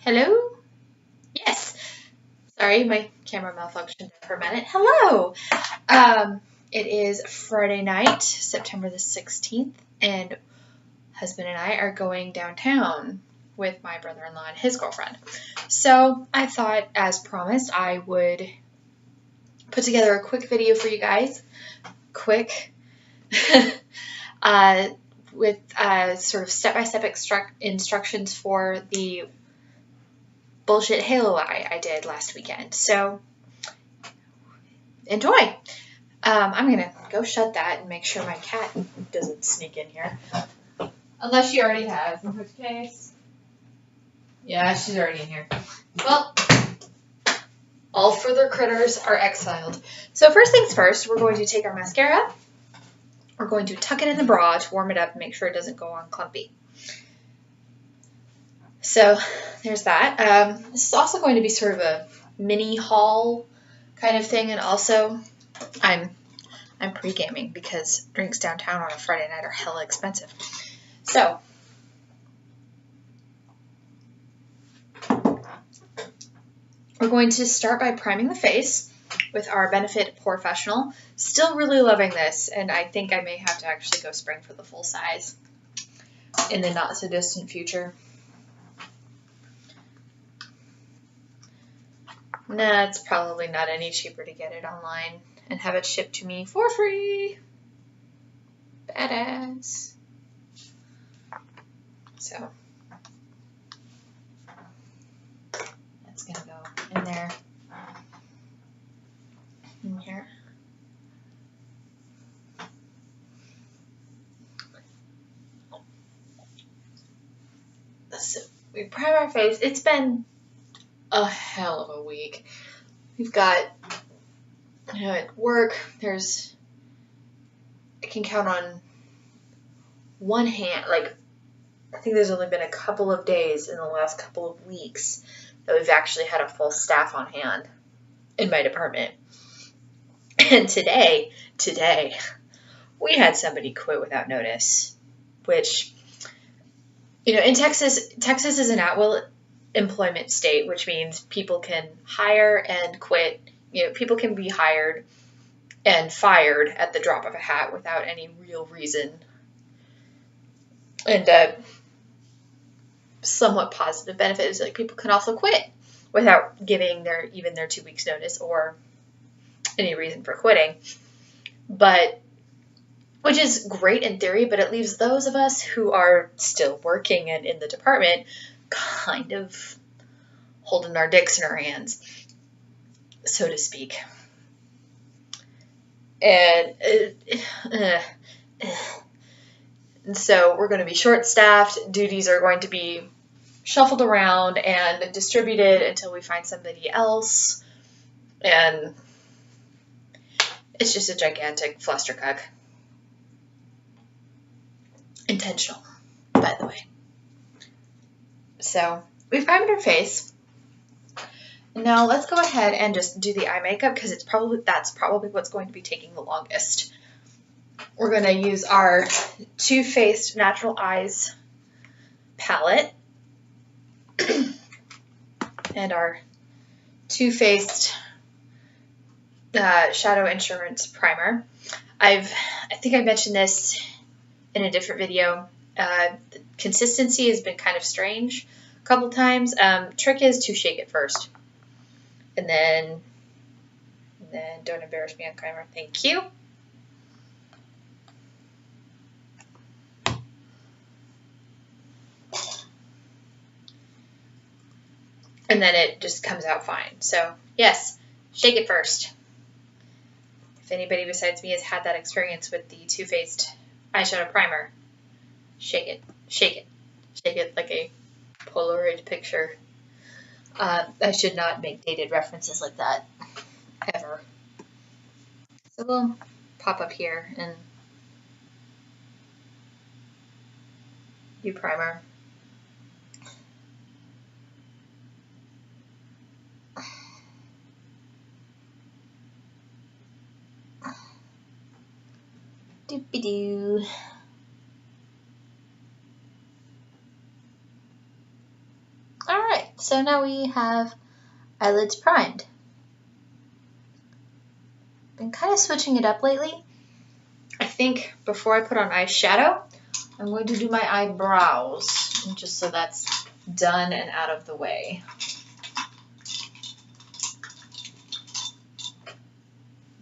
Hello? Yes. Sorry, my camera malfunctioned for a minute. Hello. It is Friday night, September the 16th, and husband and I are going downtown with my brother-in-law and his girlfriend. So I thought, as promised, I would put together a quick video for you guys. Quick. With sort of step-by-step instructions for the bullshit halo eye I did last weekend. So enjoy. I'm gonna go shut that and make sure my cat doesn't sneak in here. Unless she already has, in which case, yeah, she's already in here. Well, all further critters are exiled. So first things first, we're going to take our mascara. We're going to tuck it in the bra to warm it up and make sure it doesn't go on clumpy. So there's that. This is also going to be sort of a mini haul kind of thing, and also I'm pre-gaming because drinks downtown on a Friday night are hella expensive. So we're going to start by priming the face with our Benefit POREfessional. Still really loving this, and I think I may have to actually go spring for the full size in the not so distant future. Nah, it's probably not any cheaper to get it online and have it shipped to me for free. Badass. So that's gonna go in there. In here. So we prime our face. It's been a hell of a week. We've got, at work, I can count on one hand, I think there's only been a couple of days in the last couple of weeks that we've actually had a full staff on hand in my department. And today, we had somebody quit without notice, which, in Texas is an at-will employment state, which means people can hire and quit. People can be hired and fired at the drop of a hat without any real reason. And a somewhat positive benefit is people can also quit without giving their 2 weeks notice or any reason for quitting. But which is great in theory, but it leaves those of us who are still working and in the department kind of holding our dicks in our hands, so to speak. And so we're going to be short-staffed. Duties are going to be shuffled around and distributed until we find somebody else. And it's just a gigantic flustercuck. Intentional, by the way. So we've primed our face. Now let's go ahead and just do the eye makeup because that's probably what's going to be taking the longest. We're going to use our Too Faced Natural Eyes palette and our Too Faced Shadow Insurance primer. I think I mentioned this in a different video. The consistency has been kind of strange a couple times. Trick is to shake it first. And then don't embarrass me on camera. Thank you. And then it just comes out fine. So yes, shake it first. If anybody besides me has had that experience with the Too Faced eyeshadow primer, shake it, shake it, shake it like a Polaroid picture. I should not make dated references like that, ever. So we'll pop up here and do primer. Doopy-doo. All right. So now we have eyelids primed. Been kind of switching it up lately. I think before I put on eyeshadow, I'm going to do my eyebrows, just so that's done and out of the way.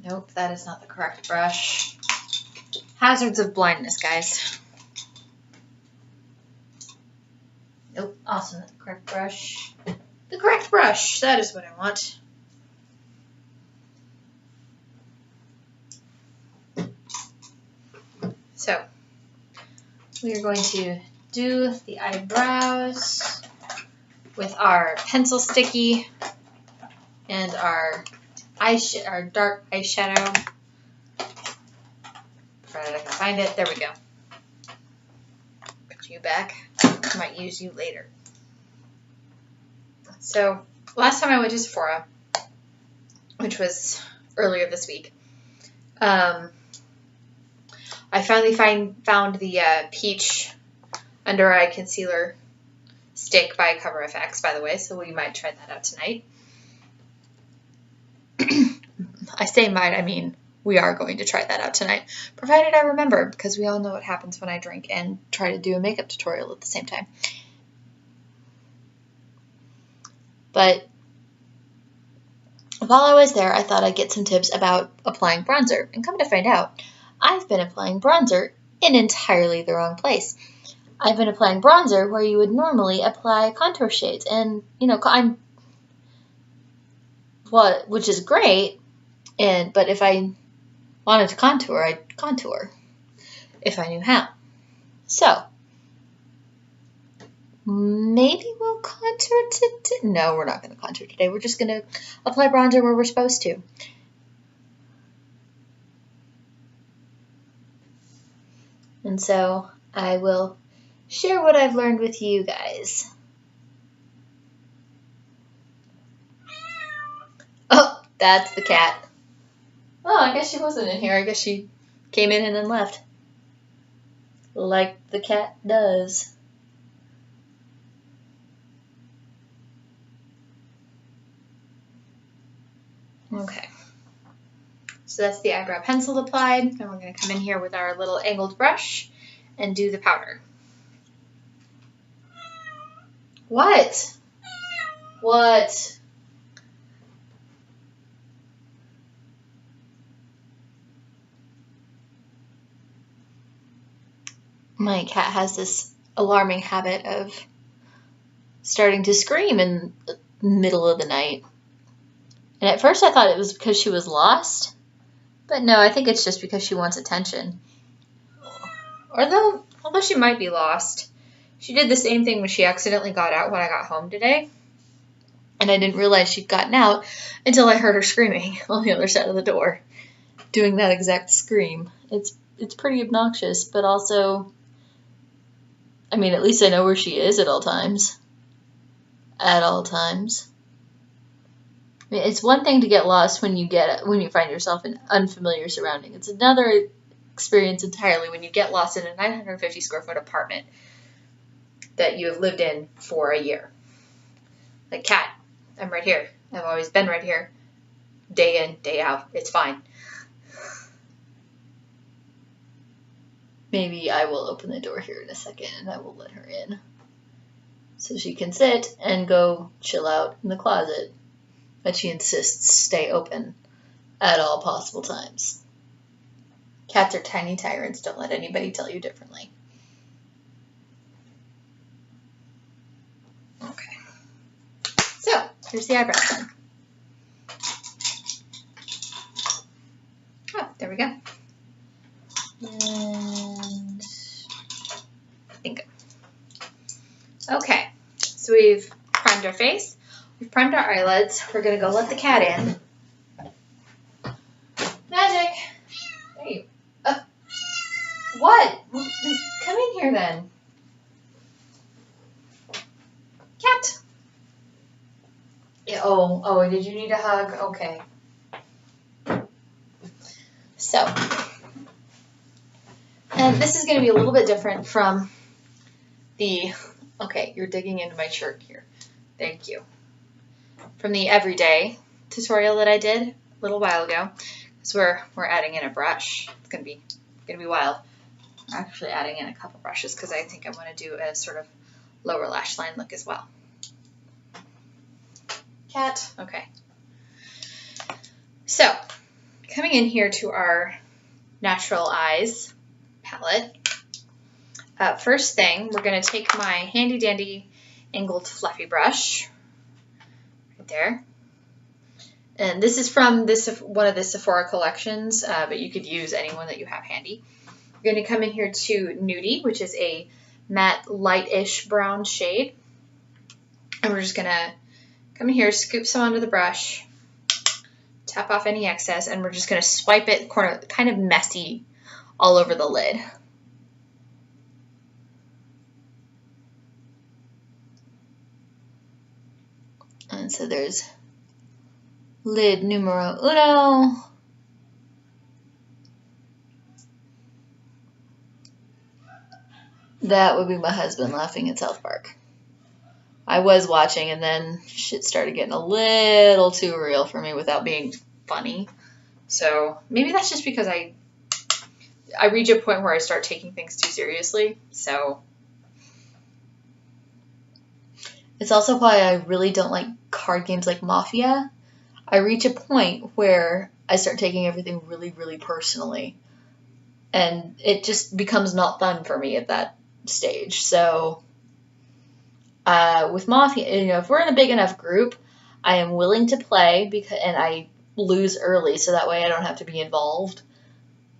Nope, that is not the correct brush. Hazards of blindness, guys. Nope, also not the correct brush. The correct brush, that is what I want. So, we are going to do the eyebrows with our pencil sticky and our dark eyeshadow. Provided I can find it. There we go. Put you back. I might use you later. So, last time I went to Sephora, which was earlier this week, I finally found the Peach Under Eye Concealer Stick by Cover FX, by the way, so we might try that out tonight. I say might, I mean we are going to try that out tonight, provided I remember, because we all know what happens when I drink and try to do a makeup tutorial at the same time. But while I was there, I thought I'd get some tips about applying bronzer, and come to find out, I've been applying bronzer in entirely the wrong place. I've been applying bronzer where you would normally apply contour shades, and which is great, but if I wanted to contour, I'd contour if I knew how. So maybe we'll contour today. No, we're not going to contour today. We're just going to apply bronzer where we're supposed to. And so I will share what I've learned with you guys. Oh, that's the cat. Oh, I guess she wasn't in here. I guess she came in and then left. Like the cat does. Okay. So that's the eyebrow pencil applied. And we're going to come in here with our little angled brush and do the powder. What? What? My cat has this alarming habit of starting to scream in the middle of the night. And at first I thought it was because she was lost. But no, I think it's just because she wants attention. Although she might be lost, she did the same thing when she accidentally got out when I got home today. And I didn't realize she'd gotten out until I heard her screaming on the other side of the door, doing that exact scream. It's pretty obnoxious, but also, I mean, at least I know where she is at all times. At all times. I mean, it's one thing to get lost when you find yourself in unfamiliar surroundings. It's another experience entirely when you get lost in a 950 square foot apartment that you have lived in for a year. Like, cat, I'm right here. I've always been right here. Day in, day out. It's fine. Maybe I will open the door here in a second and I will let her in so she can sit and go chill out in the closet. But she insists stay open at all possible times. Cats are tiny tyrants. Don't let anybody tell you differently. Okay. So, here's the eyebrows done. Oh, there we go. And bingo. Okay, so we've primed our face. We've primed our eyelids. We're going to go let the cat in. Magic! There you what? Come in here then. Cat! Yeah, oh, did you need a hug? Okay. So, and this is going to be a little bit different from the, okay, you're digging into my shirt here. Thank you. From the everyday tutorial that I did a little while ago. So we're adding in a brush. It's gonna be wild. I'm actually adding in a couple brushes because I think I want to do a sort of lower lash line look as well. Cat. Okay. So coming in here to our Natural Eyes palette. First thing, we're going to take my handy dandy angled fluffy brush right there. And this is from one of the Sephora collections, but you could use any one that you have handy. We're going to come in here to Nudie, which is a matte light-ish brown shade. And we're just going to come in here, scoop some onto the brush, tap off any excess, and we're just going to swipe it kind of messy all over the lid. And so there's lid numero uno. That would be my husband laughing at South Park. I was watching and then shit started getting a little too real for me without being funny. So maybe that's just because I reach a point where I start taking things too seriously. So it's also why I really don't like card games like Mafia. I reach a point where I start taking everything really, really personally. And it just becomes not fun for me at that stage. So with Mafia, if we're in a big enough group, I am willing to play and I lose early so that way I don't have to be involved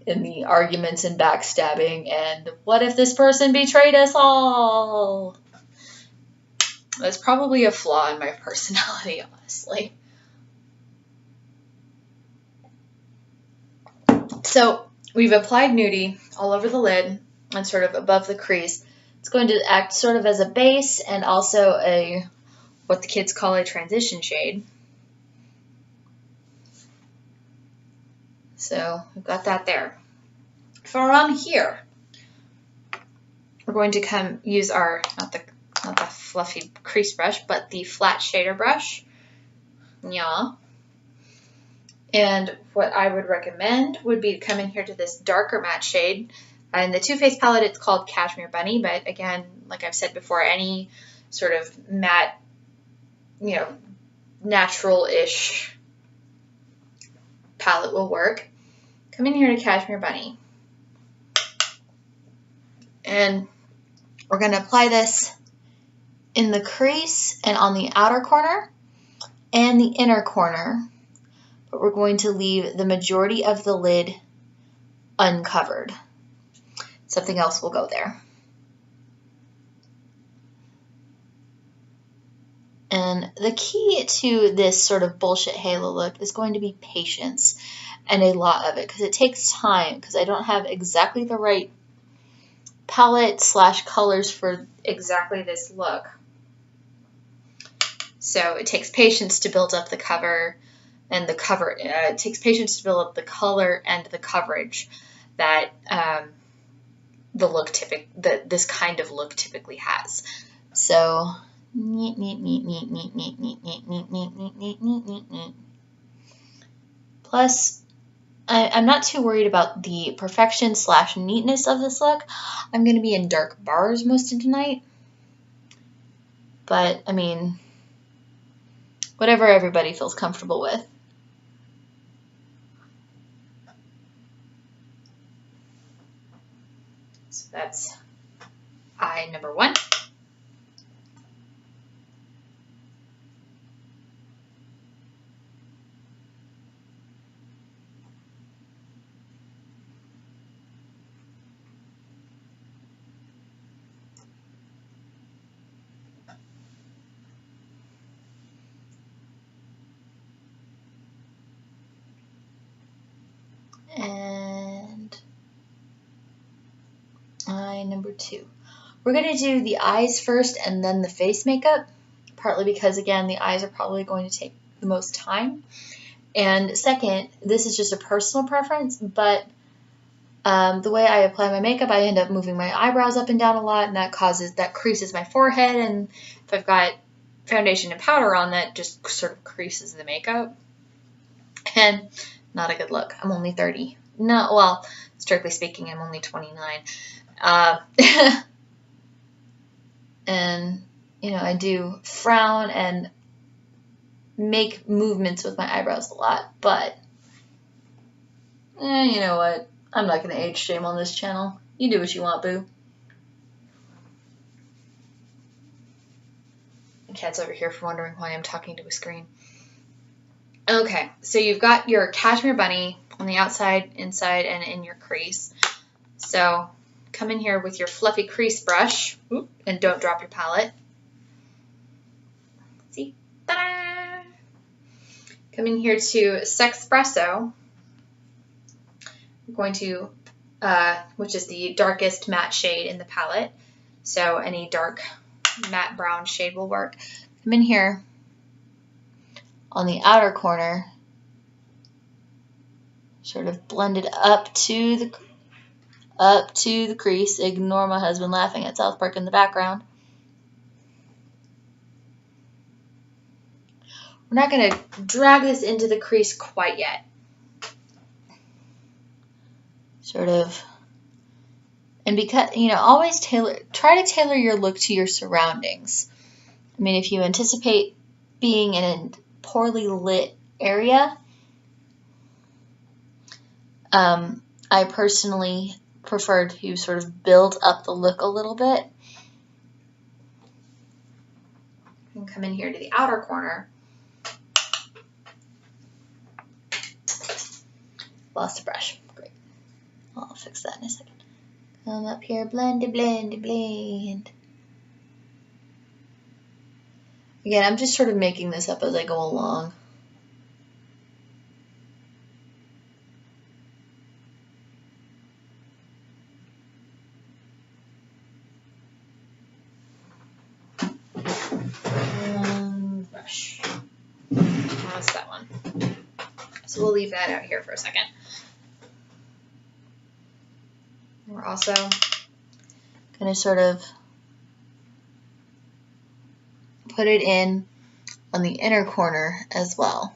in the arguments and backstabbing and what if this person betrayed us all? That's probably a flaw in my personality, honestly. So we've applied Nudie all over the lid and sort of above the crease. It's going to act sort of as a base and also what the kids call a transition shade. So we've got that there. For around here, we're going to use our, not the fluffy crease brush, but the flat shader brush. Yeah. And what I would recommend would be to come in here to this darker matte shade. In the Too Faced palette, it's called Cashmere Bunny, but again, like I've said before, any sort of matte, natural-ish palette will work. Come in here to Cashmere Bunny. And we're going to apply this in the crease and on the outer corner and the inner corner, but we're going to leave the majority of the lid uncovered. Something else will go there. And the key to this sort of bullshit halo look is going to be patience, and a lot of it, because it takes time, because I don't have exactly the right palette / colors for exactly this look. So it takes patience to build up the cover and the cover. It takes patience to build up the color and the coverage that this kind of look typically has. So plus I'm not too worried about the perfection / neatness of this look. I'm going to be in dark bars most of tonight. But, I mean, whatever everybody feels comfortable with. So that's eye number 1. And eye number 2. We're going to do the eyes first and then the face makeup, partly because, again, the eyes are probably going to take the most time. And second, this is just a personal preference, but the way I apply my makeup, I end up moving my eyebrows up and down a lot, and that creases my forehead. And if I've got foundation and powder on that just sort of creases the makeup. And not a good look. I'm only 30. No, well, strictly speaking, I'm only 29. And, you know, I do frown and make movements with my eyebrows a lot, but you know what? I'm not going to age shame on this channel. You do what you want, boo. The cat's over here for wondering why I'm talking to a screen. Okay, so you've got your cashmere bunny on the outside, inside, and in your crease. So come in here with your fluffy crease brush, and don't drop your palette. See? Ta-da! Come in here to Sexpresso. I'm going to, which is the darkest matte shade in the palette. So any dark matte brown shade will work. Come in here on the outer corner, sort of blend it up to the crease. Ignore my husband laughing at South Park in the background. We're not going to drag this into the crease quite yet. Sort of, and because, you know, always try to tailor your look to your surroundings. I mean, if you anticipate being in a poorly lit area, I personally prefer to sort of build up the look a little bit. And come in here to the outer corner. Lost a brush. Great. I'll fix that in a second. Come up here, blend, blend, blend. Again, I'm just sort of making this up as I go along. Brush. That's that one. So we'll leave that out here for a second. We're also going to sort of put it in on the inner corner as well.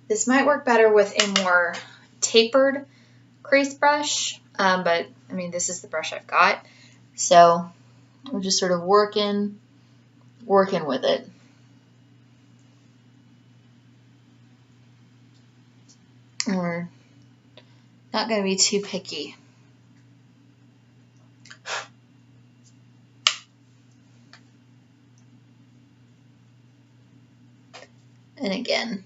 This might work better with a more tapered crease brush, but I mean, this is the brush I've got. So we're just sort of working with it. And we're not going to be too picky. And again,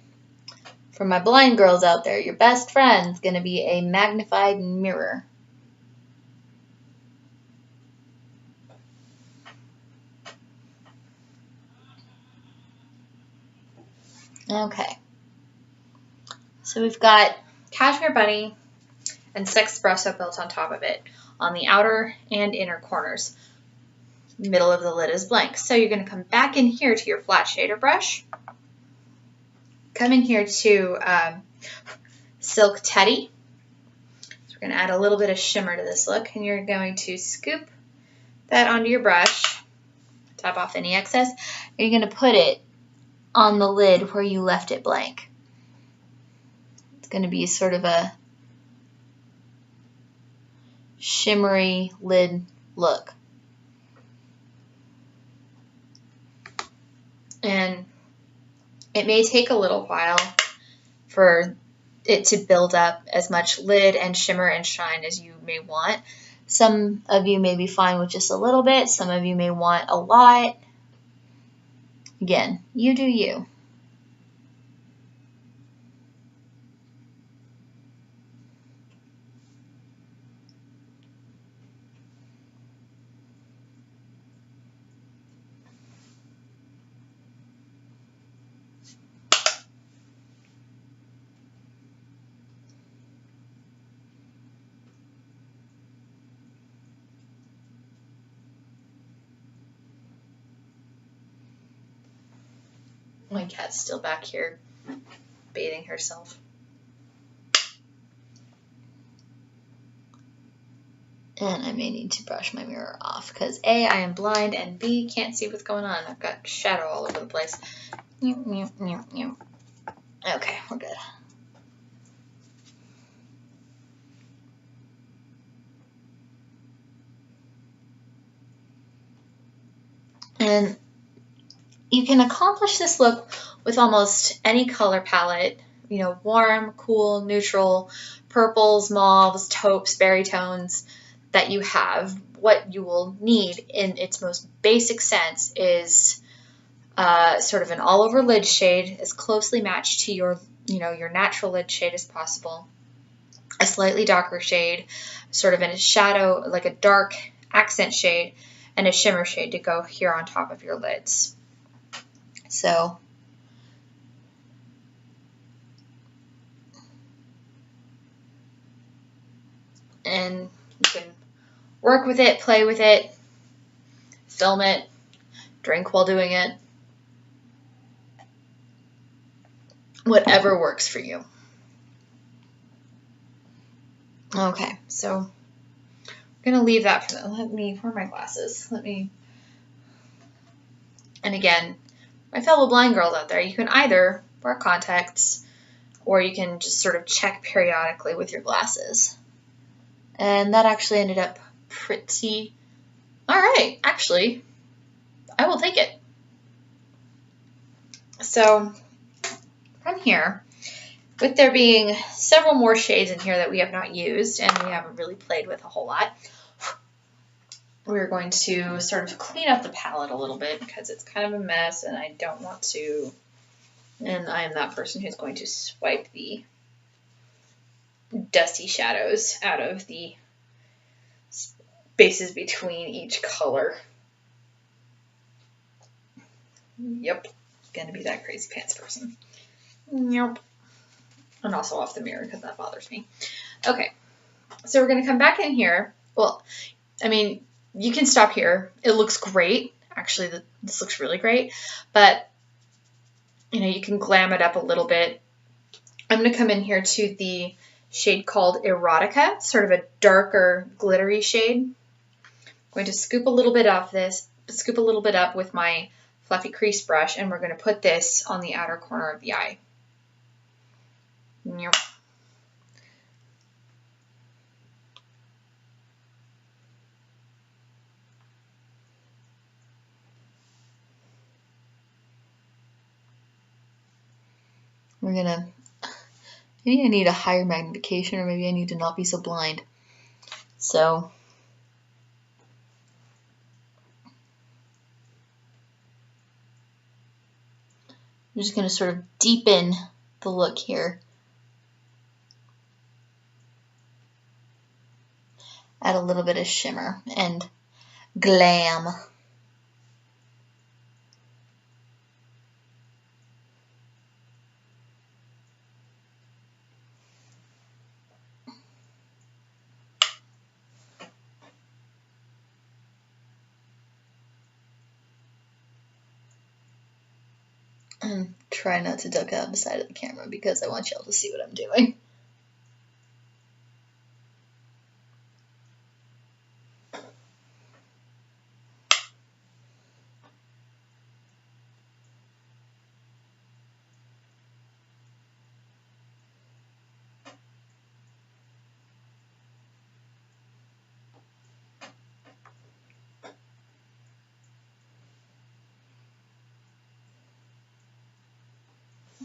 for my blind girls out there, your best friend's going to be a magnified mirror. Okay. So we've got Cashmere Bunny and Sexpresso built on top of it on the outer and inner corners. Middle of the lid is blank. So you're going to come back in here to your flat shader brush. Come in here to Silk Teddy. So we're going to add a little bit of shimmer to this look, and you're going to scoop that onto your brush, tap off any excess, and you're going to put it on the lid where you left it blank. It's going to be sort of a shimmery lid look. And it may take a little while for it to build up as much lid and shimmer and shine as you may want. Some of you may be fine with just a little bit. Some of you may want a lot. Again, you do you. My cat's still back here bathing herself. And I may need to brush my mirror off because A, I am blind, and B, can't see what's going on. I've got shadow all over the place. Okay, we're good. And you can accomplish this look with almost any color palette, you know, warm, cool, neutral, purples, mauves, taupes, berry tones that you have. What you will need in its most basic sense is sort of an all-over lid shade as closely matched to your, you know, your natural lid shade as possible. A slightly darker shade, sort of in a shadow, like a dark accent shade, and a shimmer shade to go here on top of your lids. So and you can work with it, play with it, film it, drink while doing it. Whatever works for you. Okay, so I'm going to leave that for that. Where are my glasses? And again, my fellow blind girls out there, you can either wear contacts or you can just sort of check periodically with your glasses. And that actually ended up pretty all right. Actually, I will take it. So from here, with there being several more shades in here that we have not used and we haven't really played with a whole lot, we're going to sort of clean up the palette a little bit because it's kind of a mess and I don't want to, and I am that person who's going to swipe the dusty shadows out of the spaces between each color. Yep, gonna be that crazy pants person. Yep. And also off the mirror because that bothers me. Okay, so we're gonna come back in here. Well, I mean, you can stop here. It looks great. Actually, this looks really great, but you know, you can glam it up a little bit. I'm gonna come in here to the shade called Erotica, sort of a darker, glittery shade. I'm going to scoop a little bit up with my fluffy crease brush, and we're going to put this on the outer corner of the eye. Yep. Maybe I need a higher magnification, or maybe I need to not be so blind. So I'm just going to sort of deepen the look here. Add a little bit of shimmer and glam. And try not to duck out beside of the camera because I want y'all to see what I'm doing.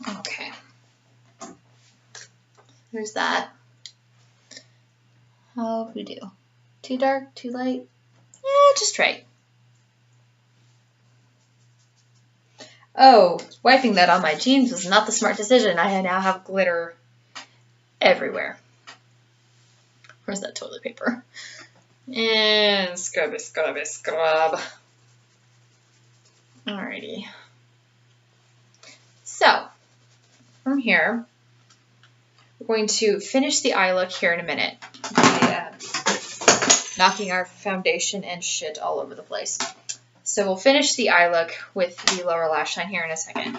Okay. There's that. How we do? Too dark? Too light? Yeah, just right. Oh, wiping that on my jeans was not the smart decision. I now have glitter everywhere. Where's that toilet paper? And scrub. Alrighty. So, from here, we're going to finish the eye look here in a minute. Knocking our foundation and shit all over the place. So we'll finish the eye look with the lower lash line here in a second.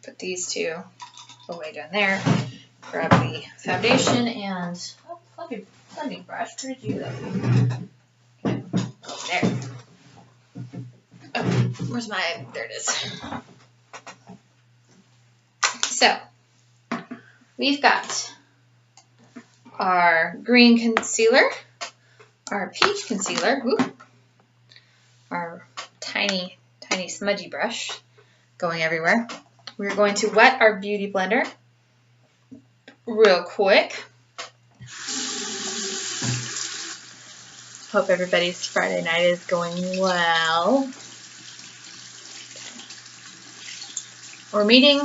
Put these two away down there. grab the foundation and fluffy blending brush. Where did you go? Oh, there. Oh, where's my? There it is. So we've got our green concealer, our peach concealer, our tiny smudgy brush going everywhere. We're going to wet our beauty blender real quick. Hope everybody's Friday night is going well. We're meeting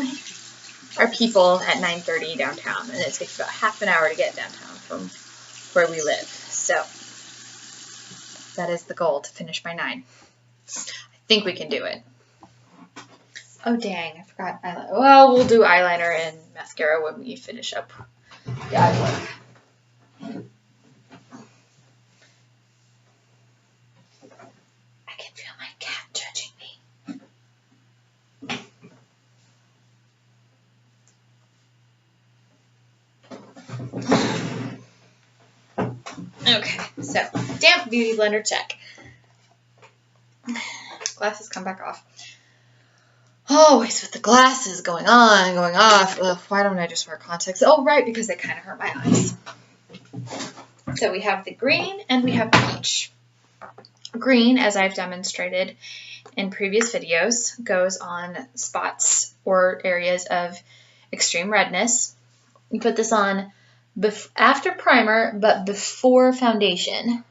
our people at 9:30 downtown, and it takes about half an hour to get downtown from where we live. So that is the goal, to finish by 9. I think we can do it. Oh dang, I forgot eyeliner. Well, we'll do eyeliner and mascara when we finish up the eye work. I can feel my cat judging me. Okay, so damp beauty blender check. Glasses come back off. Always with the glasses going on, going off. Ugh, why don't I just wear contacts? Oh, right, because they kind of hurt my eyes. So we have the green and we have peach. Green, as I've demonstrated in previous videos, goes on spots or areas of extreme redness. You put this on after primer, but before foundation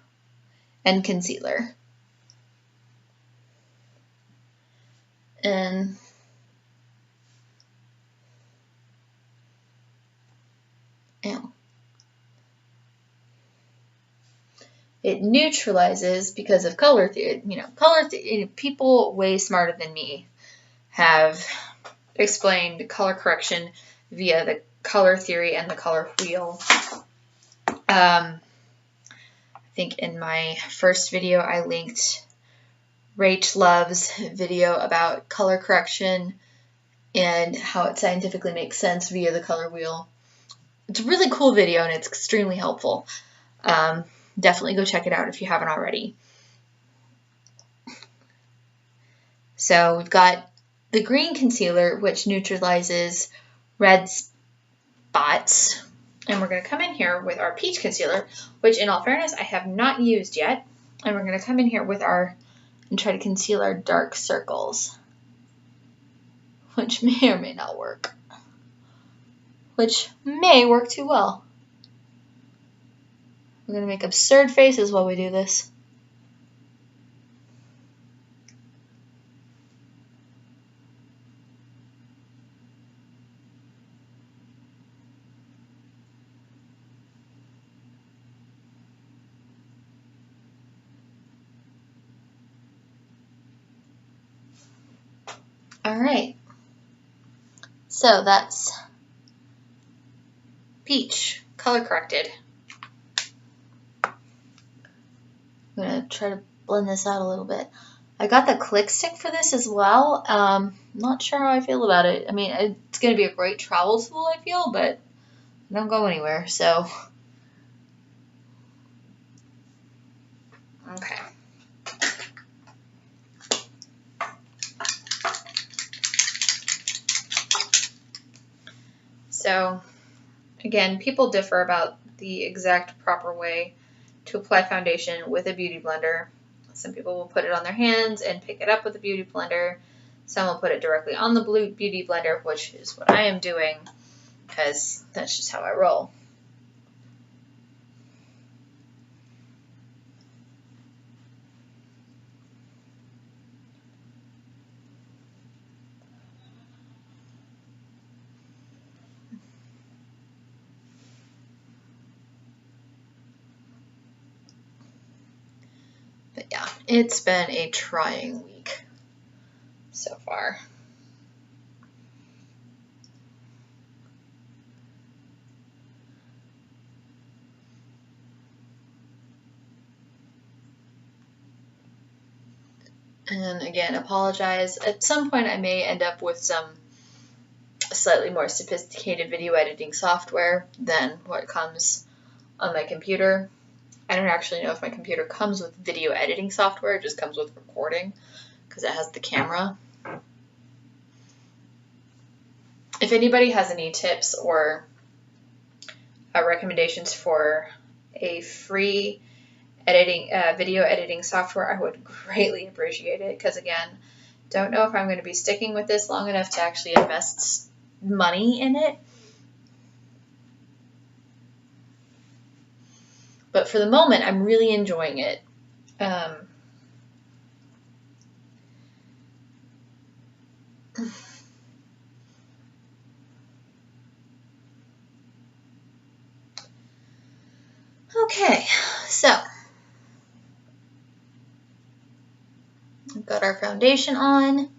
and concealer. And it neutralizes because of color theory. Color theory. People way smarter than me have explained color correction via the color theory and the color wheel. I think in my first video I linked Rach Love's video about color correction and how it scientifically makes sense via the color wheel. It's a really cool video and it's extremely helpful. Definitely go check it out if you haven't already. So we've got the green concealer, which neutralizes red spots. And we're going to come in here with our peach concealer, which in all fairness, I have not used yet. And we're going to come in here with and try to conceal our dark circles, which may or may not work, which may work too well. We're going to make absurd faces while we do this. All right. So that's peach, color corrected. I'm going to try to blend this out a little bit. I got the click stick for this as well. Not sure how I feel about it. I mean, it's going to be a great travel tool, I feel, but I don't go anywhere, so. Okay. So, again, people differ about the exact proper way to apply foundation with a beauty blender. Some people will put it on their hands and pick it up with a beauty blender. Some will put it directly on the beauty blender, which is what I am doing because that's just how I roll. But yeah, it's been a trying week so far. And again, apologize. At some point I may end up with some slightly more sophisticated video editing software than what comes on my computer. I don't actually know if my computer comes with video editing software. It just comes with recording because it has the camera. If anybody has any tips or recommendations for a free video editing software, I would greatly appreciate it, because again, don't know if I'm going to be sticking with this long enough to actually invest money in it. But for the moment, I'm really enjoying it. Okay, so we've got our foundation on.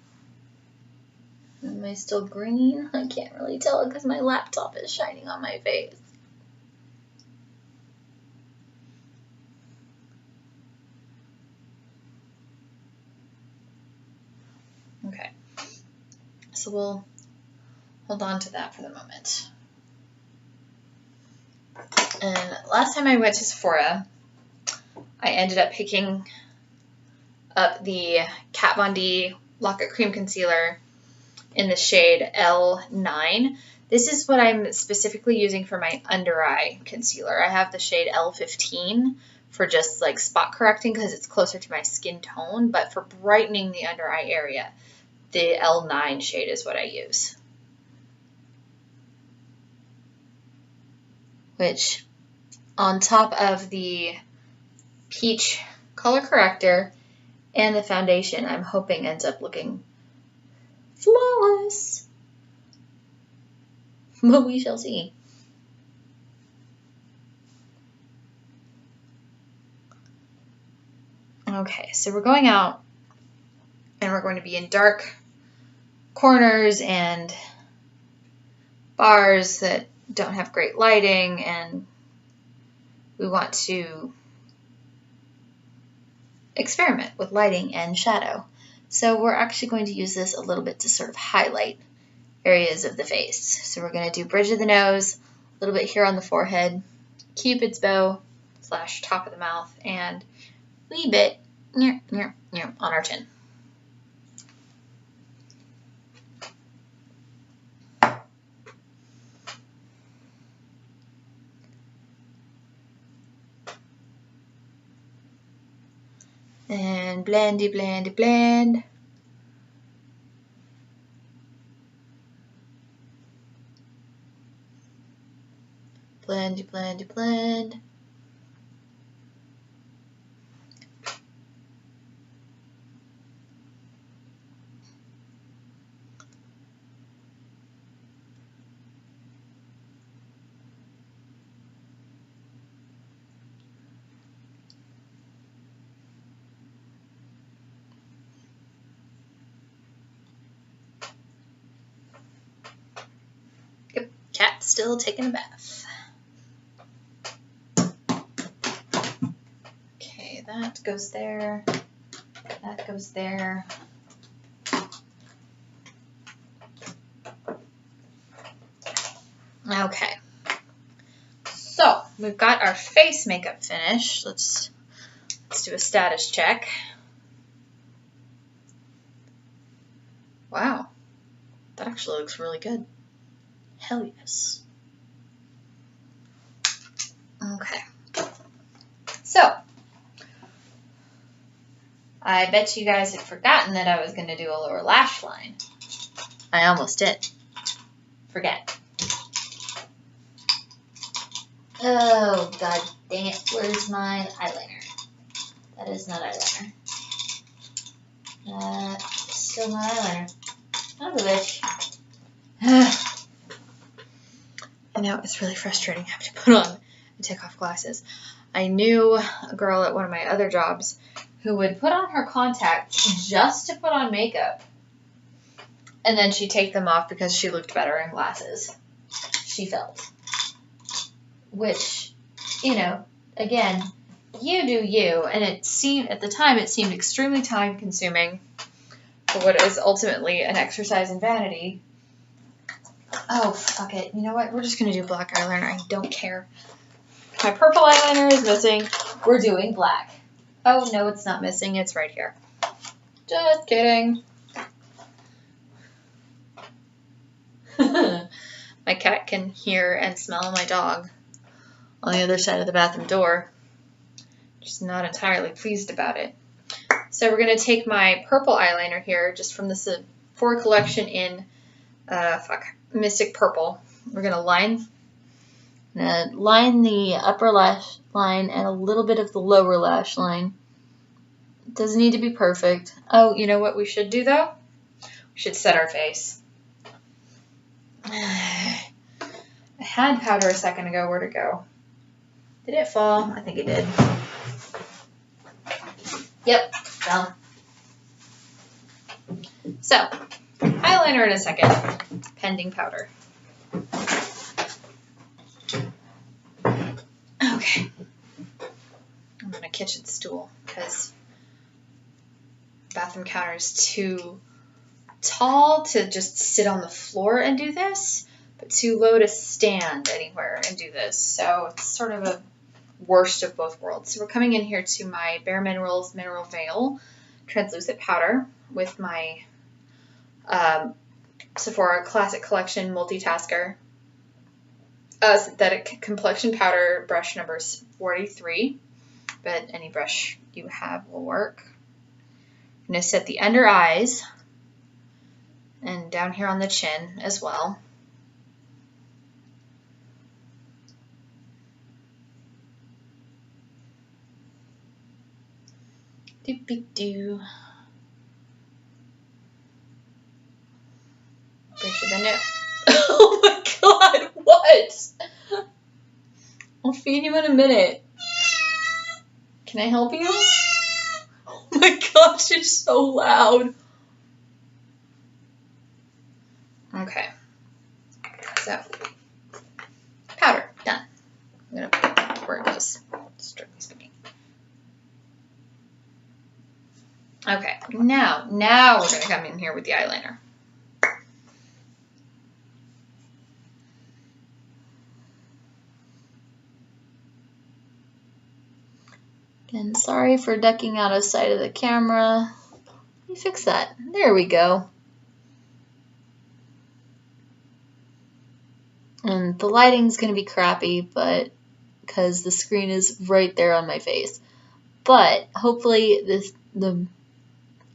Am I still green? I can't really tell because my laptop is shining on my face. Okay, so we'll hold on to that for the moment. And last time I went to Sephora, I ended up picking up the Kat Von D Lock-It Cream Concealer in the shade L9. This is what I'm specifically using for my under eye concealer. I have the shade L15 for just like spot correcting because it's closer to my skin tone, but for brightening the under eye area, the L9 shade is what I use. Which, on top of the peach color corrector and the foundation, I'm hoping ends up looking flawless. But we shall see. Okay, so we're going out and we're going to be in dark corners and bars that don't have great lighting, and we want to experiment with lighting and shadow. So we're actually going to use this a little bit to sort of highlight areas of the face. So we're going to do bridge of the nose, a little bit here on the forehead, Cupid's bow / top of the mouth, and a wee bit on our chin. And blendy, blendy, blend. Blendy, blendy, blend. Yep, cat's still taking a bath. Okay, that goes there. That goes there. Okay. So, we've got our face makeup finished. Let's do a status check. Wow. That actually looks really good. Hell yes. Okay. So, I bet you guys had forgotten that I was going to do a lower lash line. I almost did. Forget. Oh, god dang it. Where's my eyeliner? That is not eyeliner. That's still not eyeliner. Son of a bitch. I know, it's really frustrating having to put on and take off glasses. I knew a girl at one of my other jobs who would put on her contacts just to put on makeup, and then she'd take them off because she looked better in glasses, she felt. Which, you know, again, you do you, and it seemed, at the time, it seemed extremely time-consuming for what is ultimately an exercise in vanity. Oh, fuck it. You know what? We're just going to do black eyeliner. I don't care. My purple eyeliner is missing. We're doing black. Oh, no, it's not missing. It's right here. Just kidding. My cat can hear and smell my dog on the other side of the bathroom door. Just not entirely pleased about it. So we're going to take my purple eyeliner here, just from the Sephora collection in Mystic Purple. We're going to line the upper lash line and a little bit of the lower lash line. It doesn't need to be perfect. Oh, you know what we should do, though? We should set our face. I had powder a second ago. Where'd it go? Did it fall? I think it did. Yep, fell. So, eyeliner in a second. Pending powder. Okay. I'm on a kitchen stool because the bathroom counter is too tall to just sit on the floor and do this, but too low to stand anywhere and do this. So it's sort of a worst of both worlds. So we're coming in here to my Bare Minerals Mineral Veil translucent powder with my Sephora Classic Collection Multitasker synthetic complexion powder, brush number 43, but any brush you have will work. I'm going to set the under eyes and down here on the chin as well. Doop-be-doo. Brush it in it. Oh my god, what? I'll feed you in a minute. Can I help you? Oh my gosh, it's so loud. Okay. So, powder, done. I'm going to put it where it goes, strictly speaking. Okay, now we're going to come in here with the eyeliner. And sorry for ducking out of sight of the camera. Let me fix that. There we go. And the lighting's going to be crappy, but because the screen is right there on my face. But hopefully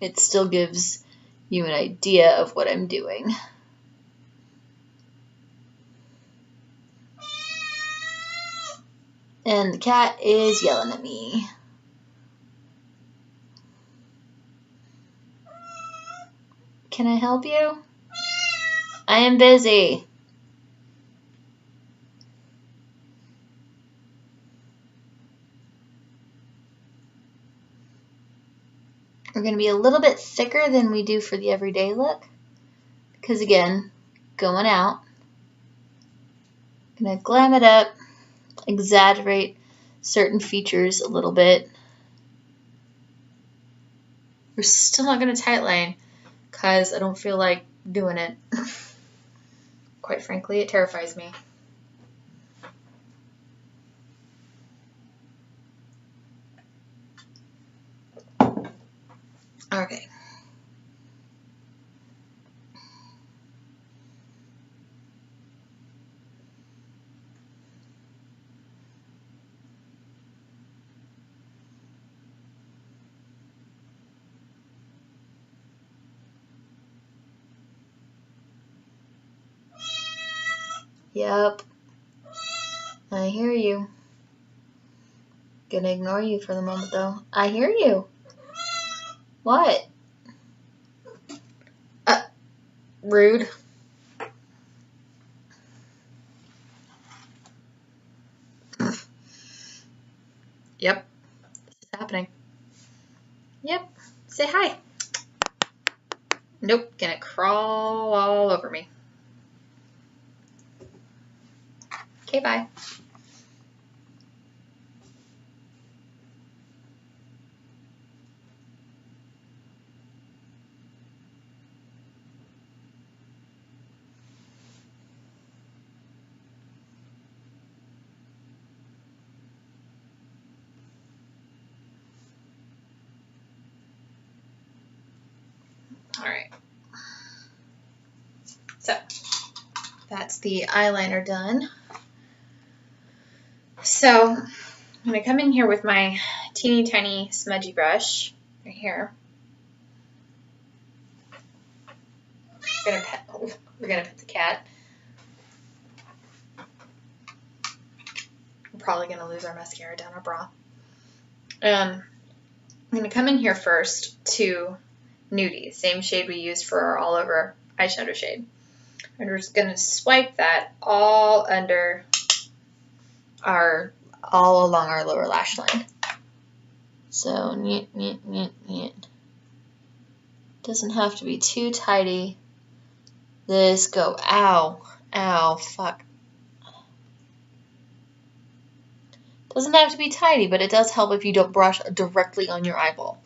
it still gives you an idea of what I'm doing. And the cat is yelling at me. Can I help you? I am busy. We're going to be a little bit thicker than we do for the everyday look. Because again, going out. I'm going to glam it up, exaggerate certain features a little bit. We're still not going to tight line because I don't feel like doing it. Quite frankly, it terrifies me. Okay. Yep. I hear you. Gonna ignore you for the moment though. I hear you. What? Rude. Yep. This is happening. Yep. Say hi. Nope. Gonna crawl all over me. Okay, bye. that's the eyeliner done. So I'm going to come in here with my teeny tiny smudgy brush right here. We're going to pet the cat. We're probably going to lose our mascara down our bra. I'm going to come in here first to Nudie, same shade we used for our all over eyeshadow shade. And we're just going to swipe that all under all along our lower lash line. So, doesn't have to be too tidy. This go, ow, fuck. Doesn't have to be tidy, but it does help if you don't brush directly on your eyeball.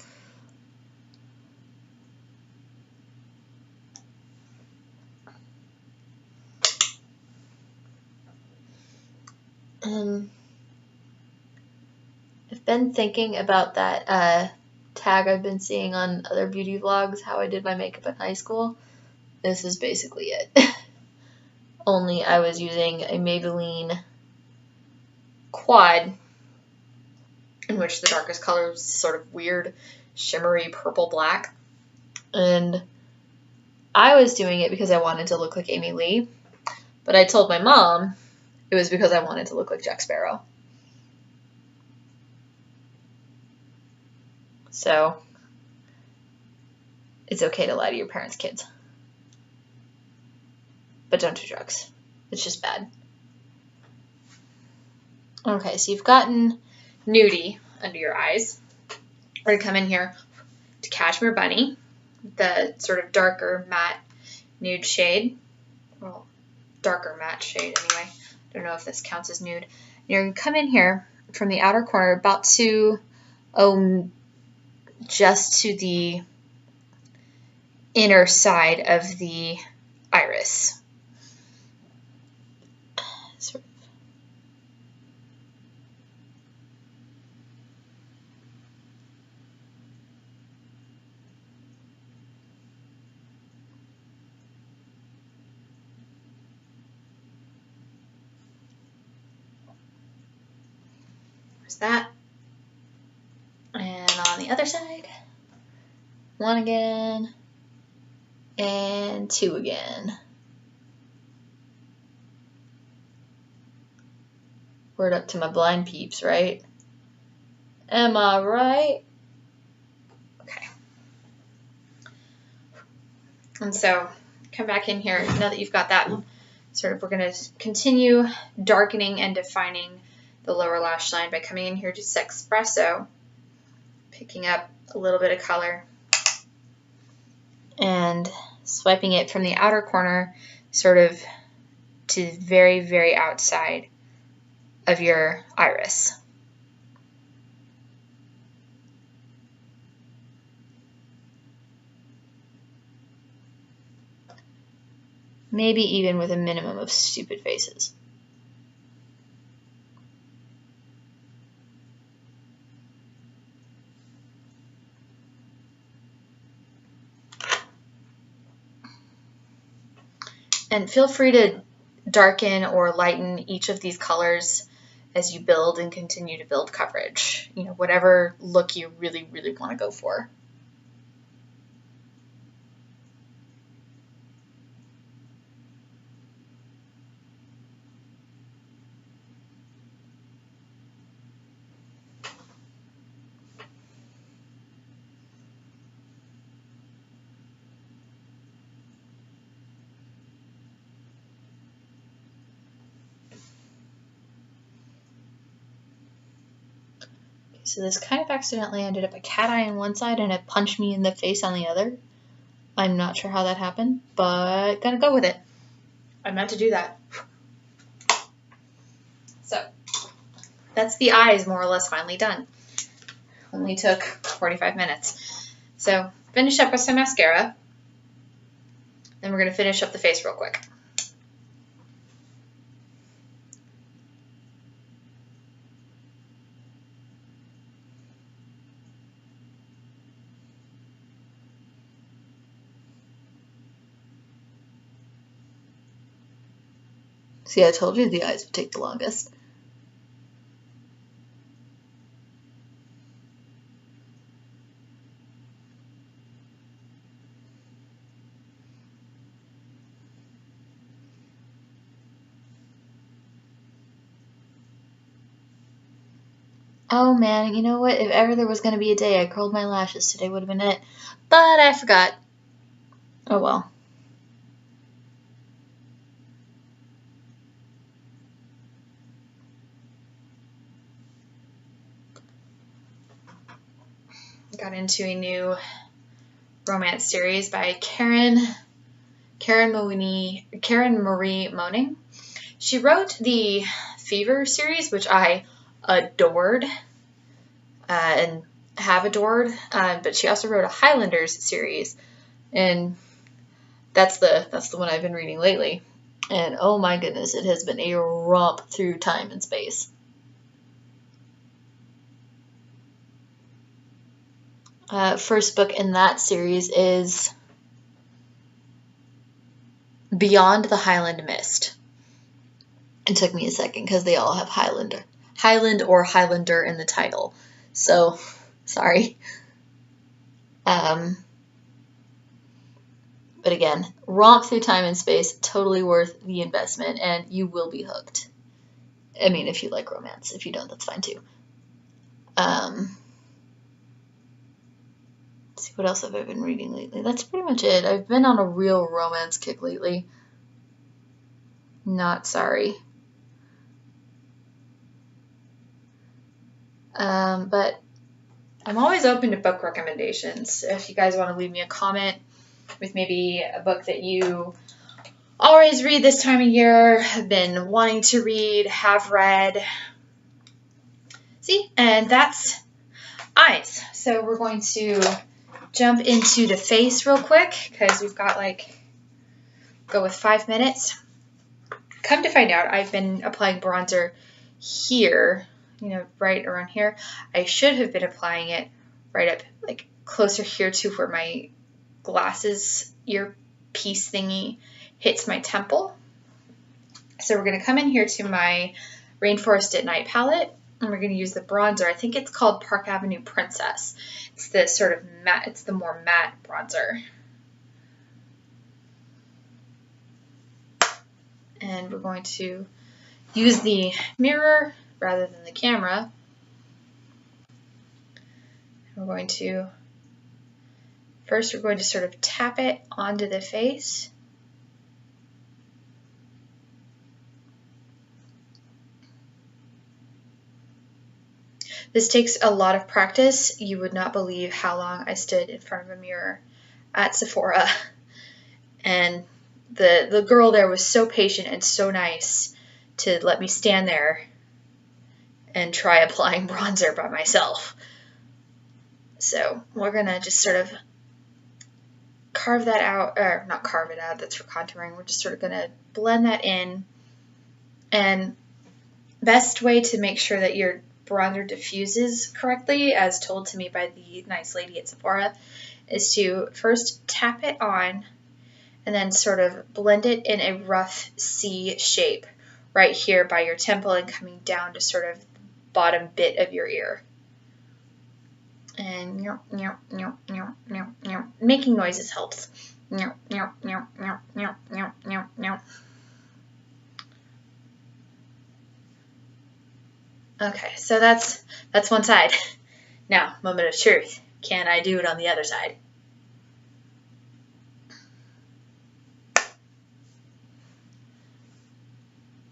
I've been thinking about that tag I've been seeing on other beauty vlogs, how I did my makeup in high school. This is basically it. Only I was using a Maybelline Quad, in which the darkest color was sort of weird, shimmery purple black. And I was doing it because I wanted to look like Amy Lee, but I told my mom it was because I wanted to look like Jack Sparrow. So, it's okay to lie to your parents' kids. But don't do drugs. It's just bad. Okay, so you've gotten Nudie under your eyes. We're going to come in here to Cashmere Bunny, the sort of darker matte nude shade. Well, darker matte shade anyway. I don't know if this counts as nude. You're going to come in here from the outer corner about to, just to the inner side of the iris. Sort of. There's that. And on the other side, 1 again, and 2 again. Word up to my blind peeps, right? Am I right? Okay. And so, come back in here, now that you've got that, sort of, we're going to continue darkening and defining the lower lash line by coming in here to Sexpresso, picking up a little bit of color, and swiping it from the outer corner, sort of to the very, very outside of your iris. Maybe even with a minimum of stupid faces. And feel free to darken or lighten each of these colors as you build and continue to build coverage. You know, whatever look you really, really want to go for. So this kind of accidentally ended up a cat eye on one side and it punched me in the face on the other. I'm not sure how that happened, but gonna go with it. I meant to do that. So that's the eyes more or less finally done. Only took 45 minutes. So finish up with some mascara. Then we're gonna finish up the face real quick. See, I told you the eyes would take the longest. Oh man, you know what? If ever there was going to be a day I curled my lashes, today would have been it. But I forgot. Oh well. Got into a new romance series by Karen Marie Moning. She wrote the Fever series, which I adored and have adored, but she also wrote a Highlanders series, and that's the one I've been reading lately. And oh my goodness, it has been a romp through time and space. First book in that series is Beyond the Highland Mist. It took me a second because they all have Highland or Highlander in the title. So, sorry. But again, romp through time and space, totally worth the investment, and you will be hooked. I mean, if you like romance. If you don't, that's fine too. Let's see, what else have I been reading lately? That's pretty much it. I've been on a real romance kick lately. Not sorry. But I'm always open to book recommendations. If you guys want to leave me a comment with maybe a book that you always read this time of year, have been wanting to read, have read. See, and that's eyes. So we're going to jump into the face real quick because we've got go with 5 minutes. Come to find out, I've been applying bronzer here, right around here. I should have been applying it right up, closer here to where my glasses earpiece thingy hits my temple. So we're going to come in here to my Rainforest at Night palette, and we're going to use the bronzer. I think it's called Park Avenue Princess. It's the sort of matte, it's the more matte bronzer. And we're going to use the mirror rather than the camera. We're going to sort of tap it onto the face. This takes a lot of practice. You would not believe how long I stood in front of a mirror at Sephora. And the girl there was so patient and so nice to let me stand there and try applying bronzer by myself. So we're going to just sort of carve that out, or not carve it out, that's for contouring. We're just sort of going to blend that in. And best way to make sure that your bronzer diffuses correctly, as told to me by the nice lady at Sephora, is to first tap it on and then sort of blend it in a rough C shape right here by your temple and coming down to sort of the bottom bit of your ear. And making noises helps. Okay, so that's one side. Now, moment of truth. Can I do it on the other side?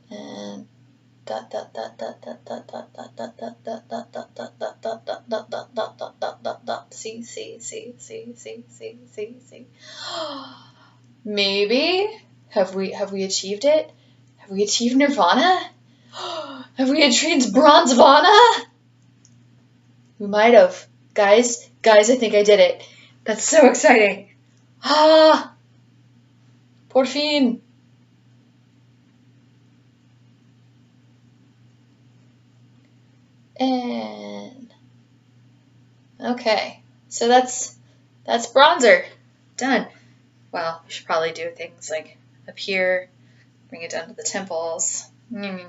And see. Maybe have we achieved it? Have we achieved Nirvana? Have we achieved Bronzevana? We might have. Guys, I think I did it. That's so exciting. Ah! Por fin. And okay, so that's bronzer done. Well, we should probably do things like up here, Bring it down to the temples. I'm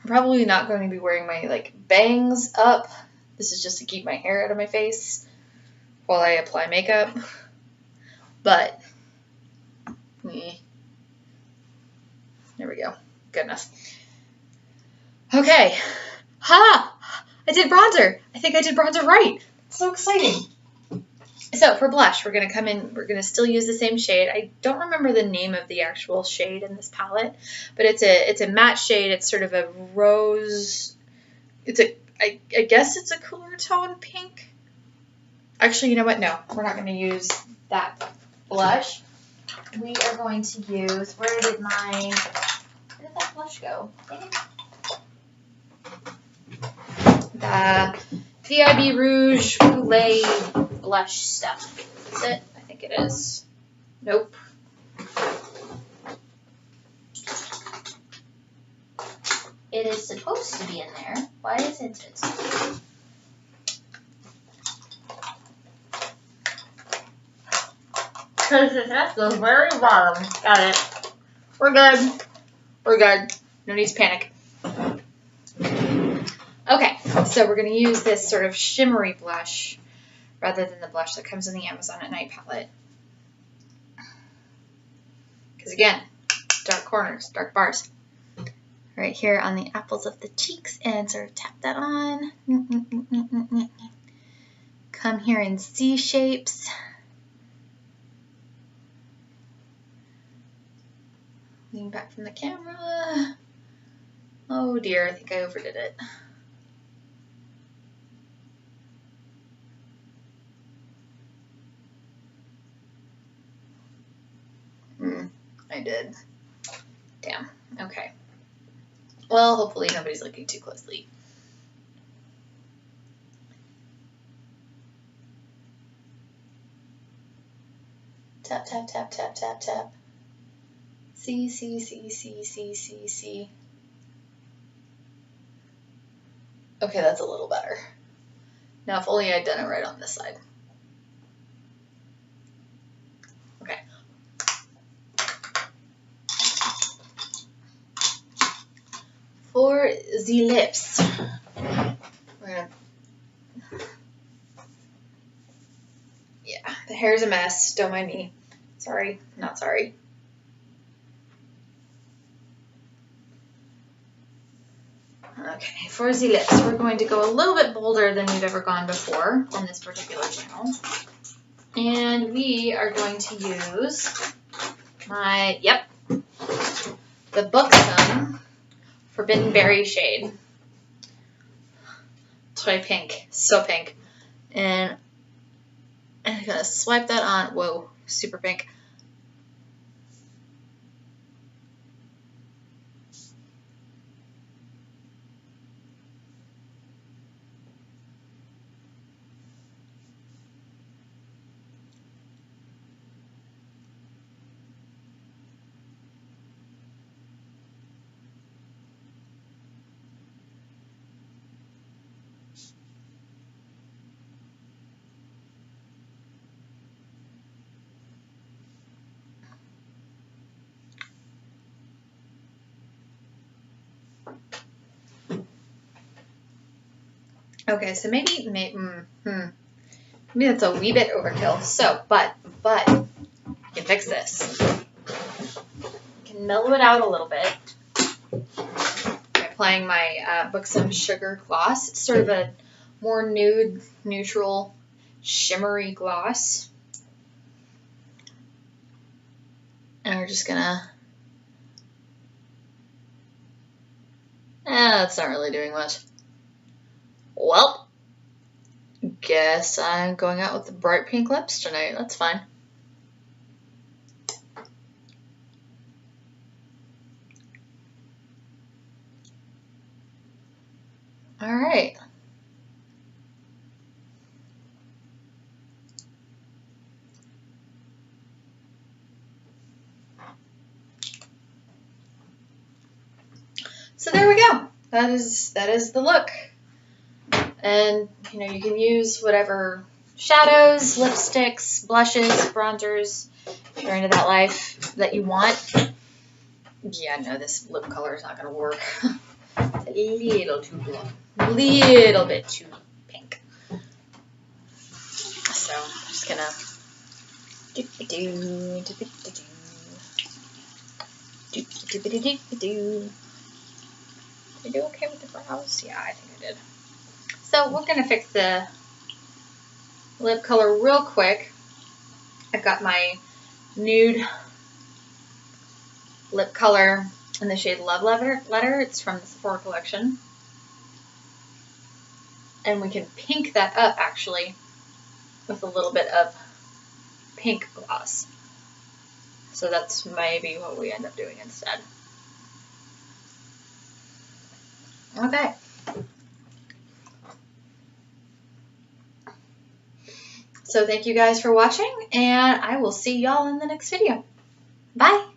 probably not going to be wearing my like bangs up. This is just to keep my hair out of my face while I apply makeup. But there we go. Good enough. Okay. Ha! I did bronzer. I think I did bronzer right. So exciting. So for blush, we're going to come in, we're going to still use the same shade. I don't remember the name of the actual shade in this palette, but it's a matte shade. It's sort of a rose, I guess it's a cooler tone pink. Actually, you know what? No, we're not going to use that blush. We are going to use, where did that blush go? The VIB Rouge Poulet blush stuff. Is it? I think it is. Nope. It is supposed to be in there. Why isn't it? Because it's at the very bottom. Got it. We're good. We're good. No need to panic. Okay, so we're going to use this sort of shimmery blush rather than the blush that comes in the Amazon at Night palette. Because again, dark corners, dark bars. Right here on the apples of the cheeks, and sort of tap that on. Come here in C shapes. Lean back from the camera. Oh dear, I think I overdid it. I did. Damn. Okay. Well, hopefully nobody's looking too closely. Tap, tap, tap, tap, tap, tap. C, C, C, C, C, C, C. Okay, that's a little better. Now, if only I'd done it right on this side. Okay. For the lips, we're gonna, yeah, the hair's a mess. Don't mind me. Sorry, not sorry. Okay, for the lips, we're going to go a little bit bolder than we've ever gone before on this particular channel. And we are going to use my, the Buxom Forbidden Berry shade. Toy pink, so pink. And I'm gonna swipe that on, whoa, super pink. Okay, so maybe that's a wee bit overkill. So, but you can fix this. You can mellow it out a little bit by applying my Buxom Sugar Gloss. It's sort of a more nude, neutral, shimmery gloss. And we're just gonna... that's not really doing much. Well, guess I'm going out with the bright pink lips tonight. That's fine. All right. So there we go. That is the look. And, you know, you can use whatever shadows, lipsticks, blushes, bronzers If you're into that life that you want. Yeah, no, this lip color is not going to work. It's a little too blue. A little bit too pink. So I'm just going to do-ba-doo, do-ba-doo-doo. Do-ba-doo-ba-doo-do-ba-doo. Did I do okay with the brows? Yeah, I think I did. So we're going to fix the lip color real quick. I've got my nude lip color in the shade Love Letter. It's from the Sephora collection. And we can pink that up actually with a little bit of pink gloss. So that's maybe what we end up doing instead. Okay. So thank you guys for watching, and I will see y'all in the next video. Bye.